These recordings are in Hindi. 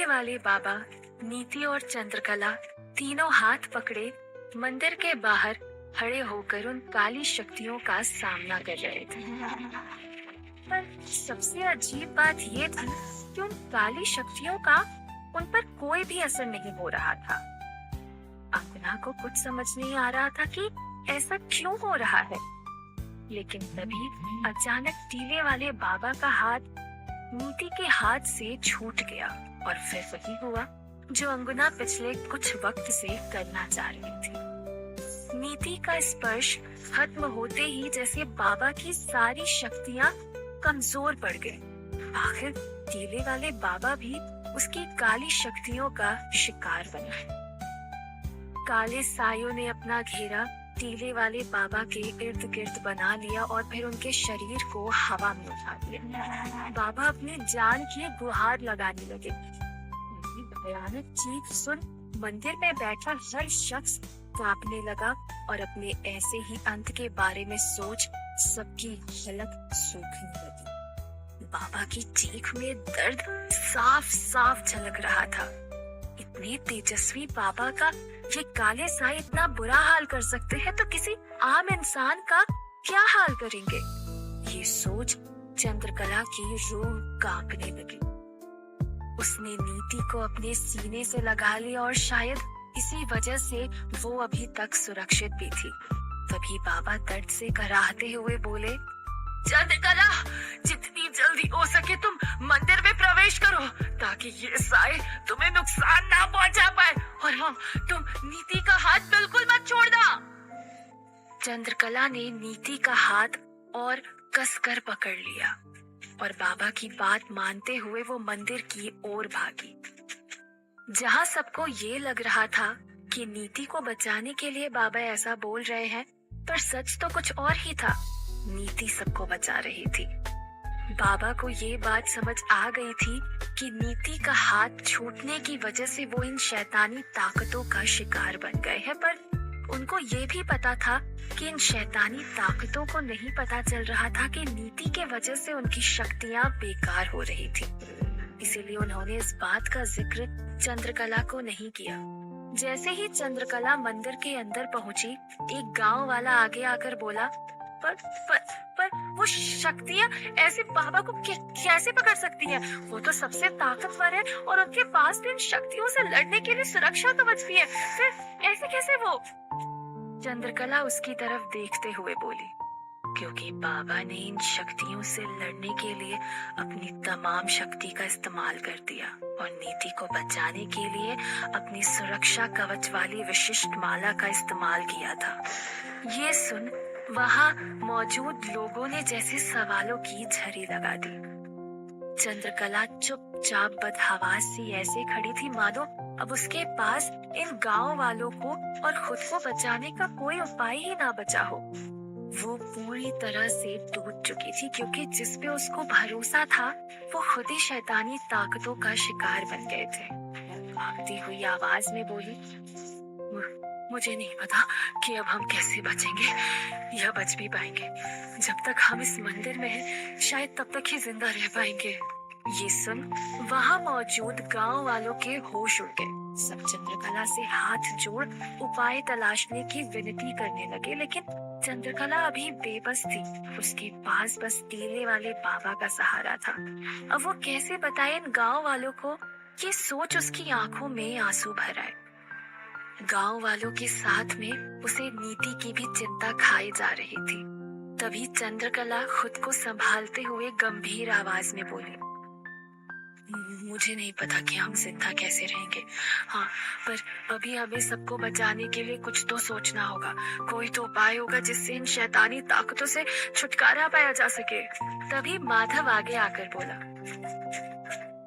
वाले बाबा, नीति और चंद्रकला तीनों हाथ पकड़े मंदिर के बाहर खड़े होकर उन काली शक्तियों का सामना कर रहे थे। पर सबसे अजीब बात ये थी कि उन काली शक्तियों का उन पर कोई भी असर नहीं हो रहा था। अंगना को कुछ समझ नहीं आ रहा था कि ऐसा क्यों हो रहा है। लेकिन तभी अचानक टीले वाले बाबा का हाथ नीति के हाथ से छूट गया और फिर वही हुआ जो अंगना पिछले कुछ वक्त से करना चाह रही थी। नीति का स्पर्श खत्म होते ही जैसे बाबा की सारी शक्तियां कमजोर पड़ गई। आखिर टीले वाले बाबा भी उसकी काली शक्तियों का शिकार बना। काले सायों ने अपना घेरा टीले वाले बाबा के इर्द गिर्द बना लिया और फिर उनके शरीर को हवा में उठा दिया। बाबा अपनी जान की गुहार लगाने लगे। भयानक चीख सुन मंदिर में बैठा हर शख्स कांपने लगा और अपने ऐसे ही अंत के बारे में सोच सबकी हलक सूखने लगी। बाबा की चीख में दर्द साफ साफ झलक रहा था। इतने तेजस्वी बाबा का ये काले साए इतना बुरा हाल कर सकते हैं तो किसी आम इंसान का क्या हाल करेंगे। ये सोच चंद्रकला की रूह कांपने लगी। उसने नीति को अपने सीने से लगा लिया और शायद इसी वजह से वो अभी तक सुरक्षित भी थी। तभी बाबा दर्द से कराहते हुए बोले, चंद्रकला, जितनी जल्दी हो सके तुम मंदिर में प्रवेश करो ताकि ये साए तुम्हें नुकसान ना पहुंचा पाए। और हाँ, तुम नीति का हाथ बिल्कुल मत छोड़ना। चंद्रकला ने नीति का हाथ और कसकर पकड़ लिया और बाबा की बात मानते हुए वो मंदिर की ओर भागी। जहाँ सबको ये लग रहा था कि नीति को बचाने के लिए बाबा ऐसा बोल रहे हैं, पर सच तो कुछ और ही था। नीति सबको बचा रही थी। बाबा को ये बात समझ आ गई थी कि नीति का हाथ छूटने की वजह से वो इन शैतानी ताकतों का शिकार बन गए हैं, पर उनको ये भी पता था कि इन शैतानी ताकतों को नहीं पता चल रहा था कि नीति के वजह से उनकी शक्तियां बेकार हो रही थी। इसीलिए उन्होंने इस बात का जिक्र चंद्रकला को नहीं किया। जैसे ही चंद्रकला मंदिर के अंदर पहुंची, एक गांव वाला आगे आकर बोला, पर वो शक्तियाँ ऐसे बाबा को कैसे पकड़ सकती हैं? वो तो सबसे ताकतवर है और उनके पास भी इन शक्तियों से लड़ने के लिए सुरक्षा कवच भी है। फिर ऐसे कैसे वो? चंद्रकला उसकी तरफ देखते हुए बोली, क्योंकि बाबा ने इन शक्तियों से लड़ने के लिए अपनी तमाम शक्ति का इस्तेमाल कर दिया और नीति को बचाने के लिए अपनी सुरक्षा कवच वाली विशिष्ट माला का इस्तेमाल किया था। ये सुन वहाँ मौजूद लोगों ने जैसे सवालों की झड़ी लगा दी। चंद्रकला चुपचाप बदहवास सी ऐसे खड़ी थी मानो अब उसके पास इन गांव वालों को और खुद को बचाने का कोई उपाय ही ना बचा हो। वो पूरी तरह से टूट चुकी थी क्योंकि जिस पे उसको भरोसा था वो खुद ही शैतानी ताकतों का शिकार बन गए थे। कांपती हुई आवाज में बोली, मुझे नहीं पता कि अब हम कैसे बचेंगे या बच भी पाएंगे। जब तक हम इस मंदिर में हैं, शायद तब तक ही जिंदा रह पाएंगे। ये सुन वहाँ मौजूद गांव वालों के होश उड़ गए। सब चंद्रकला से हाथ जोड़ उपाय तलाशने की विनती करने लगे, लेकिन चंद्रकला अभी बेबस थी। उसके पास बस टीले वाले बाबा का सहारा था। अब वो कैसे बताए इन गांव वालों को? ये सोच उसकी आंखों में आंसू भर आए। गांव वालों के साथ में उसे नीति की भी चिंता खाई जा रही थी। तभी चंद्रकला खुद को संभालते हुए गंभीर आवाज में बोली, मुझे नहीं पता कि हम जिंदा कैसे रहेंगे। हाँ, पर अभी हमें सबको बचाने के लिए कुछ तो सोचना होगा। कोई तो उपाय होगा जिससे इन शैतानी ताकतों से छुटकारा पाया जा सके। तभी माधव आगे आकर बोला,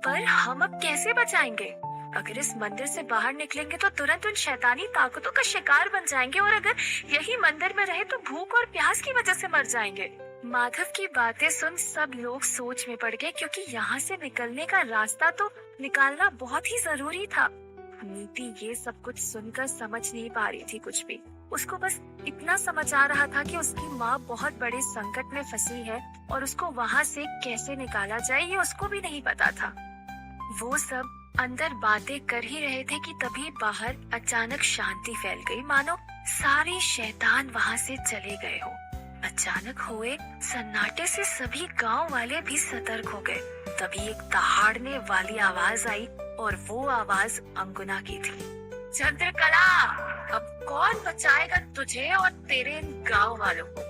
पर हम अब कैसे बचाएंगे? अगर इस मंदिर से बाहर निकलेंगे तो तुरंत उन शैतानी ताकतों का शिकार बन जाएंगे और अगर यही मंदिर में रहे तो भूख और प्यास की वजह से मर जाएंगे। माधव की बातें सुन सब लोग सोच में पड़ गए क्योंकि यहाँ से निकलने का रास्ता तो निकालना बहुत ही जरूरी था। नीति ये सब कुछ सुनकर समझ नहीं पा रही थी कुछ भी। उसको बस इतना समझ आ रहा था कि उसकी माँ बहुत बड़े संकट में फंसी है और उसको वहाँ से कैसे निकाला जाए ये उसको भी नहीं पता था। वो सब अंदर बातें कर ही रहे थे कि तभी बाहर अचानक शांति फैल गई, मानो सारे शैतान वहां से चले गए हो। अचानक हुए सन्नाटे से सभी गांव वाले भी सतर्क हो गए। तभी एक दहाड़ने वाली आवाज आई और वो आवाज अंगुना की थी। चंद्रकला, अब कौन बचाएगा तुझे और तेरे इन गांव वालों को?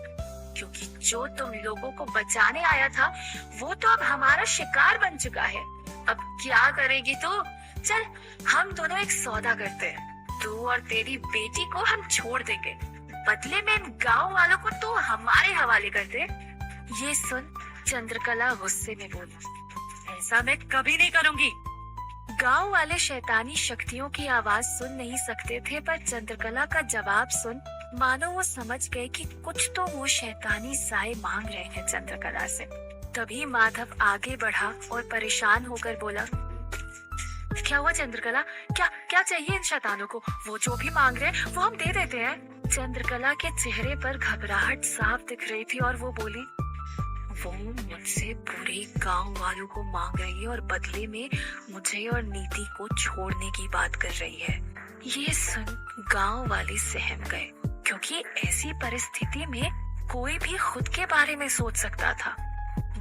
क्योंकि जो तुम लोगों को बचाने आया था वो तो अब हमारा शिकार बन चुका है। अब क्या करेगी तू? चल, हम दोनों एक सौदा करते हैं। तू और तेरी बेटी को हम छोड़ देंगे, बदले में इन गांव वालों को तू हमारे हवाले कर दे। ये सुन चंद्रकला गुस्से में बोली, ऐसा मैं कभी नहीं करूंगी। गांव वाले शैतानी शक्तियों की आवाज सुन नहीं सकते थे, पर चंद्रकला का जवाब सुन मानो वो समझ गए कि कुछ तो वो शैतानी साए मांग रहे हैं चंद्रकला से। तभी माधव आगे बढ़ा और परेशान होकर बोला, क्या हुआ चंद्रकला? क्या क्या चाहिए इन शैतानों को? वो जो भी मांग रहे हैं वो हम दे देते हैं। चंद्रकला के चेहरे पर घबराहट साफ दिख रही थी और वो बोली, वो मुझसे पूरे गांव वालों को मांग रही है और बदले में मुझे और नीति को छोड़ने की बात कर रही है। ये सुन गांव वाले सहम गए, क्योंकि ऐसी परिस्थिति में कोई भी खुद के बारे में सोच सकता था।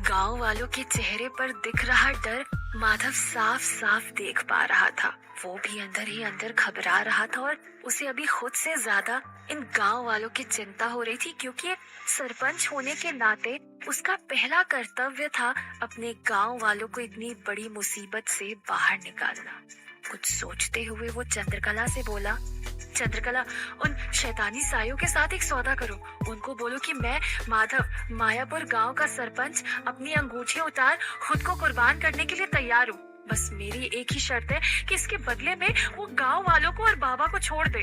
गांव वालों के चेहरे पर दिख रहा डर माधव साफ साफ देख पा रहा था। वो भी अंदर ही अंदर घबरा रहा था और उसे अभी खुद से ज्यादा इन गांव वालों की चिंता हो रही थी, क्योंकि सरपंच होने के नाते उसका पहला कर्तव्य था अपने गांव वालों को इतनी बड़ी मुसीबत से बाहर निकालना। कुछ सोचते हुए वो चंद्रकला से बोला, चंद्रकला, उन शैतानी सायों के साथ एक सौदा करो। उनको बोलो कि मैं माधव मायापुर गांव का सरपंच अपनी अंगूठी उतार खुद को कुर्बान करने के लिए तैयार हूँ। बस मेरी एक ही शर्त है कि इसके बदले में वो गांव वालों को और बाबा को छोड़ दे।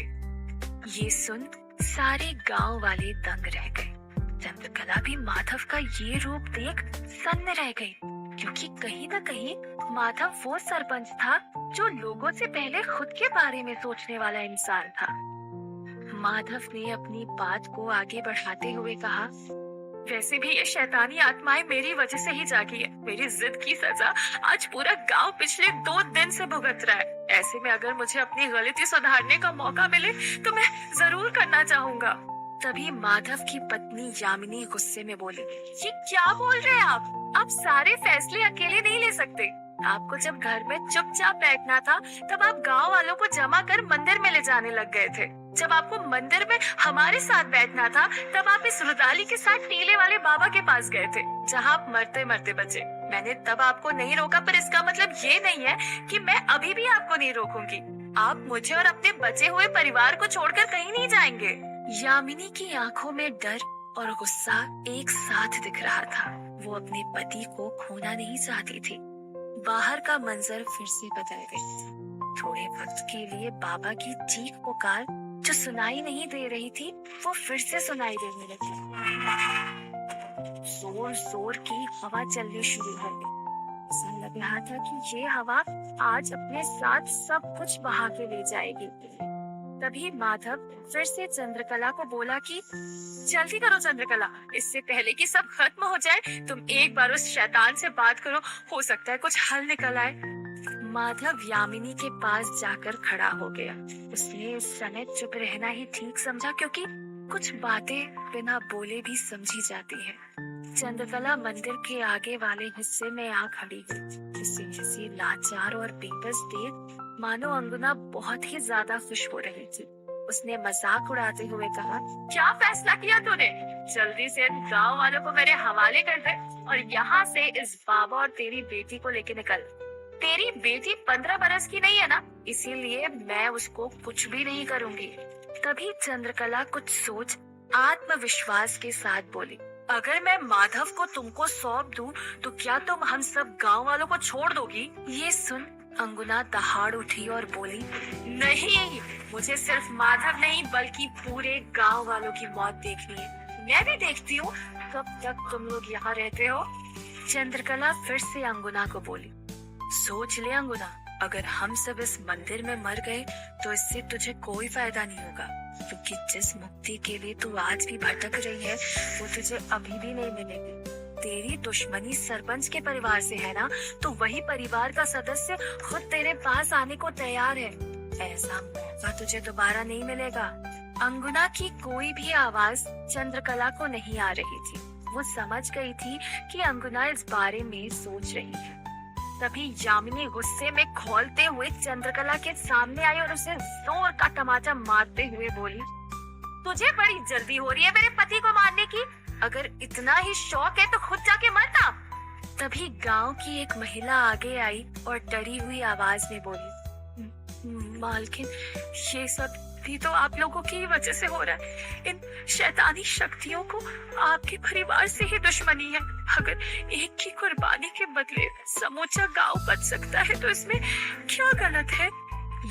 ये सुन सारे गांव वाले दंग रह गए। चंद्रकला भी माधव का ये रूप देख सन्न रह गई, क्योंकि कहीं न कहीं माधव वो सरपंच था जो लोगों से पहले खुद के बारे में सोचने वाला इंसान था। माधव ने अपनी बात को आगे बढ़ाते हुए कहा, वैसे भी ये शैतानी आत्माएं मेरी वजह से ही जागी है। मेरी जिद की सजा आज पूरा गांव पिछले 2 दिन से भुगत रहा है। ऐसे में अगर मुझे अपनी गलती सुधारने का मौका मिले तो मैं जरूर करना चाहूंगा। तभी माधव की पत्नी यामिनी गुस्से में बोली, ये क्या बोल रहे हैं आप सारे फैसले अकेले नहीं ले सकते। आपको जब घर में चुपचाप बैठना था तब आप गांव वालों को जमा कर मंदिर में ले जाने लग गए थे। जब आपको मंदिर में हमारे साथ बैठना था तब आप इस रुदाली के साथ टीले वाले बाबा के पास गए थे, जहां आप मरते मरते बचे। मैंने तब आपको नहीं रोका, पर इसका मतलब ये नहीं है कि मैं अभी भी आपको नहीं रोकूंगी। आप मुझे और अपने बचे हुए परिवार को छोड़कर कहीं नहीं जाएंगे। यामिनी की आंखों में डर और गुस्सा एक साथ दिख रहा था। वो अपने पति को खोना नहीं चाहती थी। बाहर का मंजर फिर से बदल गया। थोड़े वक्त के लिए बाबा की चीख पुकार जो सुनाई नहीं दे रही थी वो फिर से सुनाई देने लगी। जोर जोर की हवा चलनी शुरू हो गई। ऐसा लग रहा था कि ये हवा आज अपने साथ सब कुछ बहा के ले जाएगी। तभी माधव फिर से चंद्रकला को बोला कि जल्दी करो चंद्रकला, इससे पहले कि सब खत्म हो जाए तुम एक बार उस शैतान से बात करो, हो सकता है कुछ हल निकल आए। माधव यामिनी के पास जाकर खड़ा हो गया। उसने इस समय चुप रहना ही ठीक समझा, क्योंकि कुछ बातें बिना बोले भी समझी जाती है। चंद्रकला मंदिर के आगे वाले हिस्से में आ खड़ी हुई। इसे लाचार और बेबस देख मानो अंगुना बहुत ही ज्यादा खुश हो रही थी। उसने मजाक उड़ाते हुए कहा, क्या फैसला किया तूने? जल्दी से गांव वालों को मेरे हवाले कर दे और यहाँ से इस बाबा और तेरी बेटी को लेके निकल। तेरी बेटी 15 बरस की नहीं है ना, इसीलिए मैं उसको कुछ भी नहीं करूंगी। तभी चंद्रकला कुछ सोच आत्मविश्वास के साथ बोली, अगर मैं माधव को तुमको सौंप दूं तो क्या तुम हम सब गांव वालों को छोड़ दोगी? ये सुन अंगुना दहाड़ उठी और बोली, नहीं, मुझे सिर्फ माधव नहीं बल्कि पूरे गांव वालों की मौत देखनी है। मैं भी देखती हूँ कब तक तुम लोग यहाँ रहते हो। चंद्रकला फिर से अंगुना को बोली, सोच ले अंगुना, अगर हम सब इस मंदिर में मर गए तो इससे तुझे कोई फायदा नहीं होगा, क्योंकि जिस मुक्ति के लिए तू आज भी भटक रही है वो तुझे अभी भी नहीं मिलेगी। तेरी दुश्मनी सरपंच के परिवार से है ना, तो वही परिवार का सदस्य खुद तेरे पास आने को तैयार है। ऐसा मौका तुझे दोबारा नहीं मिलेगा। अंगुना की कोई भी आवाज चंद्रकला को नहीं आ रही थी। वो समझ गई थी कि अंगुना इस बारे में सोच रही है। तभी यामिनी गुस्से में खौलते हुए चंद्रकला के सामने आई और उसे जोर का तमाचा मारते हुए बोली, तुझे बड़ी जल्दी हो रही है मेरे पति को मारने की। अगर इतना ही शौक है तो खुद जाके मरना। तभी गांव की एक महिला आगे आई और डरी हुई आवाज में बोली, मालकिन, ये सब भी तो आप लोगों की ही वजह से हो रहा है। इन शैतानी शक्तियों को आपके परिवार से ही दुश्मनी है। अगर एक की कुर्बानी के बदले समूचा गांव बच सकता है तो इसमें क्या गलत है।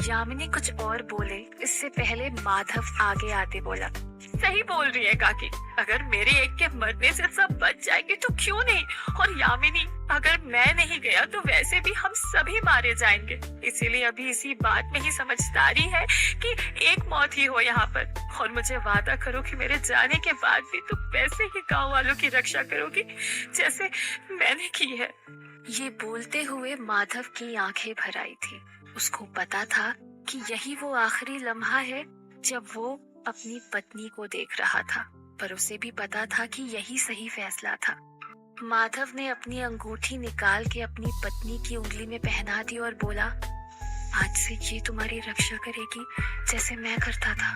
यामिनी कुछ और बोले इससे पहले माधव आगे आते बोला, सही बोल रही है काकी, अगर मेरे एक के मरने से सब बच जाएंगे तो क्यों नहीं। और यामिनी, अगर मैं नहीं गया तो वैसे भी हम सभी मारे जाएंगे। इसीलिए अभी इसी बात में ही समझदारी है कि एक मौत ही हो यहाँ पर। और मुझे वादा करो कि मेरे जाने के बाद भी तुम वैसे ही गांव वालों की रक्षा करोगी जैसे मैंने की है। ये बोलते हुए माधव की आंखें भर आई थी। उसको पता था कि यही वो आखिरी लम्हा है जब वो अपनी पत्नी को देख रहा था, पर उसे भी पता था कि यही सही फैसला था। माधव ने अपनी अंगूठी निकाल के अपनी पत्नी की उंगली में पहना दी और बोला, आज से ये तुम्हारी रक्षा करेगी जैसे मैं करता था।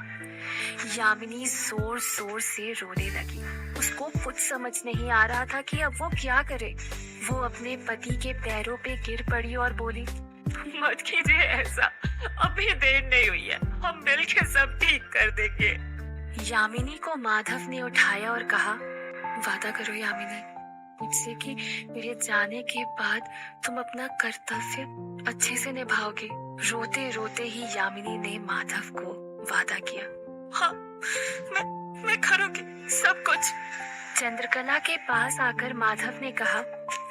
यामिनी जोर जोर से रोने लगी। उसको कुछ समझ नहीं आ रहा था कि अब वो क्या करे। वो अपने पति के पैरों पे गिर पड़ी और बोली, मत कीजिए ऐसा, अभी देर नहीं हुई है, हम मिलकर सब ठीक कर देंगे। यामिनी को माधव ने उठाया और कहा, वादा करो यामिनी मुझसे कि मेरे जाने के बाद तुम अपना कर्तव्य अच्छे से निभाओगे। रोते रोते ही यामिनी ने माधव को वादा किया, हाँ मैं करूंगी सब कुछ। चंद्रकला के पास आकर माधव ने कहा,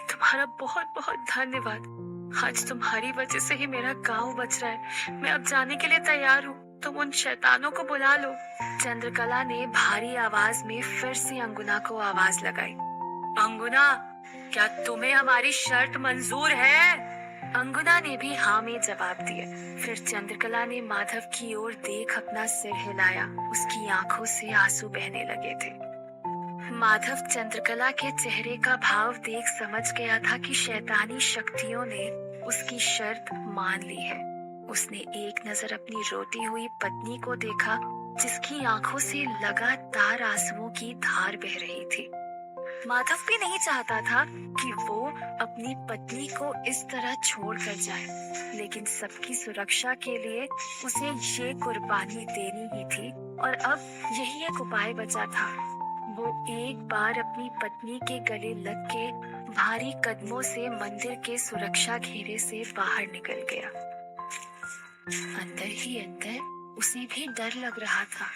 तुम्हारा बहुत बहुत धन्यवाद। आज तुम्हारी वजह से ही मेरा गांव बच रहा है। मैं अब जाने के लिए तैयार हूँ, तुम उन शैतानों को बुला लो। चंद्रकला ने भारी आवाज में फिर से अंगुना को आवाज लगाई, अंगुना, क्या तुम्हें हमारी शर्त मंजूर है? अंगुना ने भी हाँ में जवाब दिया। फिर चंद्रकला ने माधव की ओर देख अपना सिर हिलाया। उसकी आंखों से आंसू बहने लगे थे। माधव चंद्रकला के चेहरे का भाव देख समझ गया था कि शैतानी शक्तियों ने उसकी शर्त मान ली है। उसने एक नजर अपनी रोती हुई पत्नी को देखा, जिसकी आंखों से लगातार आंसुओं की धार बह रही थी। माधव भी नहीं चाहता था कि वो अपनी पत्नी को इस तरह छोड़कर जाए, लेकिन सबकी सुरक्षा के लिए उसे ये कुर्बानी देनी ही थी और अब यही एक उपाय बचा था। वो एक बार अपनी पत्नी के गले लग के भारी कदमों से मंदिर के सुरक्षा घेरे से बाहर निकल गया। अंदर ही अंदर उसे भी डर लग रहा था।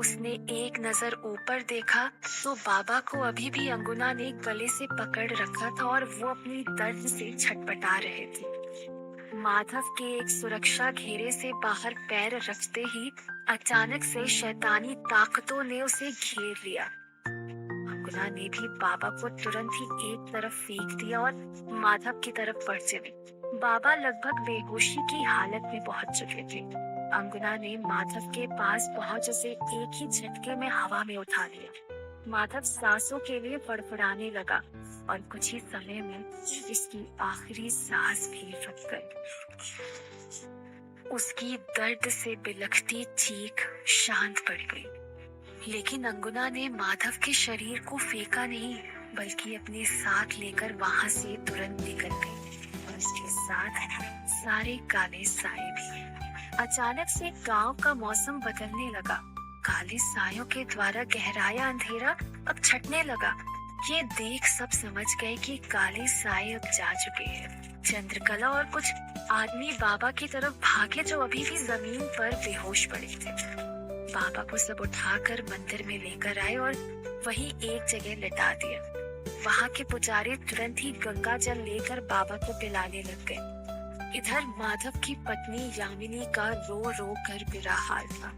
उसने एक नजर ऊपर देखा तो बाबा को अभी भी अंगुना ने गले से पकड़ रखा था और वो अपनी दर्द से छटपटा रहे थे। माधव के एक सुरक्षा घेरे से बाहर पैर रखते ही अचानक से शैतानी ताकतों ने उसे घेर लिया। अंगुना ने भी बाबा को तुरंत ही एक तरफ फेंक दिया और माधव की तरफ बढ़ चली। बाबा लगभग बेहोशी की हालत में पहुंच चुके थे। अंगुना ने माधव के पास पहुंच उसे एक ही झटके में हवा में उठा लिया। माधव सांसों के लिए फड़फड़ाने लगा और कुछ ही समय में इसकी आखिरी सांस भी रुक गई। उसकी दर्द से बिलखती चीख शांत पड़ गई। लेकिन अंगुना ने माधव के शरीर को फेंका नहीं, बल्कि अपने साथ लेकर वहां से तुरंत निकल गई और उसके साथ सारे काले साए भी। अचानक से गांव का मौसम बदलने लगा। काले सायों के द्वारा गहराया अंधेरा अब छटने लगा। ये देख सब समझ गए कि काले साए अब जा चुके हैं। चंद्रकला और कुछ आदमी बाबा की तरफ भागे जो अभी भी जमीन पर बेहोश पड़े थे। बाबा को सब उठाकर मंदिर में लेकर आए और वहीं एक जगह लिटा दिया। वहाँ के पुजारी तुरंत ही गंगा जल लेकर बाबा को पिलाने लग गए। इधर माधव की पत्नी यामिनी का रो रो कर बुरा हाल था।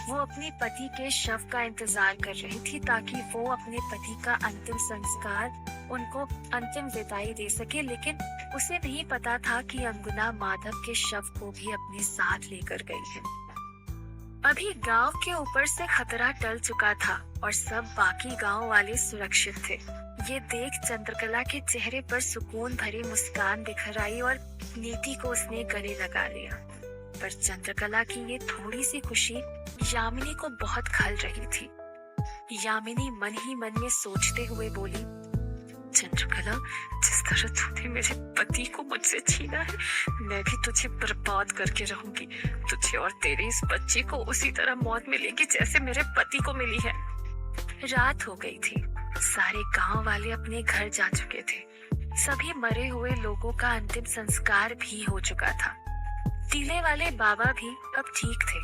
वो अपने पति के शव का इंतजार कर रही थी ताकि वो अपने पति का अंतिम संस्कार उनको अंतिम विदाई दे सके, लेकिन उसे नहीं पता था कि अंगुना माधव के शव को भी अपने साथ लेकर गई है। अभी गांव के ऊपर से खतरा टल चुका था और सब बाकी गांव वाले सुरक्षित थे। ये देख चंद्रकला के चेहरे पर सुकून भरी मुस्कान बिखर आई और नीति को उसने गले लगा लिया। पर चंद्रकला की ये थोड़ी सी खुशी यामिनी को बहुत खल रही थी। यामिनी मन ही मन में सोचते हुए बोली, चंद्रकला, जिस तरह तूने मेरे पति को मुझसे छीना है, मैं भी तुझे बर्बाद करके रहूंगी। तुझे और तेरे इस बच्चे को उसी तरह मौत मिलेगी जैसे मेरे पति को मिली है। रात हो गई थी। सारे गांव वाले अपने घर जा चुके थे। सभी मरे हुए लोगों का अंतिम संस्कार भी हो चुका था। टीले वाले बाबा भी अब ठीक थे।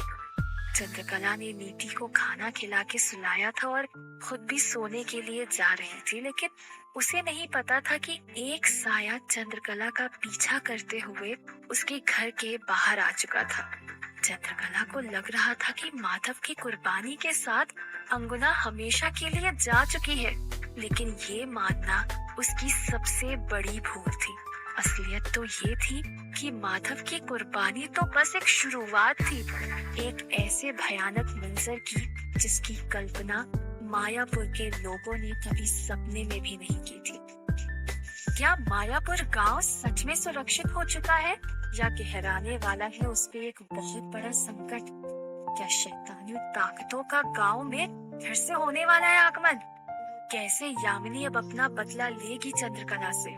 चंद्रकला ने नीति को खाना खिला के सुलाया था और खुद भी सोने के लिए जा रही थी, लेकिन उसे नहीं पता था कि एक साया चंद्रकला का पीछा करते हुए उसके घर के बाहर आ चुका था। चंद्रकला को लग रहा था कि माधव की कुर्बानी के साथ अंगुना हमेशा के लिए जा चुकी है, लेकिन ये मानना उसकी सबसे बड़ी भूल थी। असलियत तो ये थी कि माधव की कुर्बानी तो बस एक शुरुआत थी, एक ऐसे भयानक मंजर की जिसकी कल्पना मायापुर के लोगों ने कभी सपने में भी नहीं की थी। क्या मायापुर गांव सच में सुरक्षित हो चुका है या गहराने वाला है उस पे एक बहुत बड़ा संकट? क्या शैतानी ताकतों का गांव में फिर से होने वाला है आगमन? कैसे यामिनी अब अपना बदला लेगी चंद्रकला से?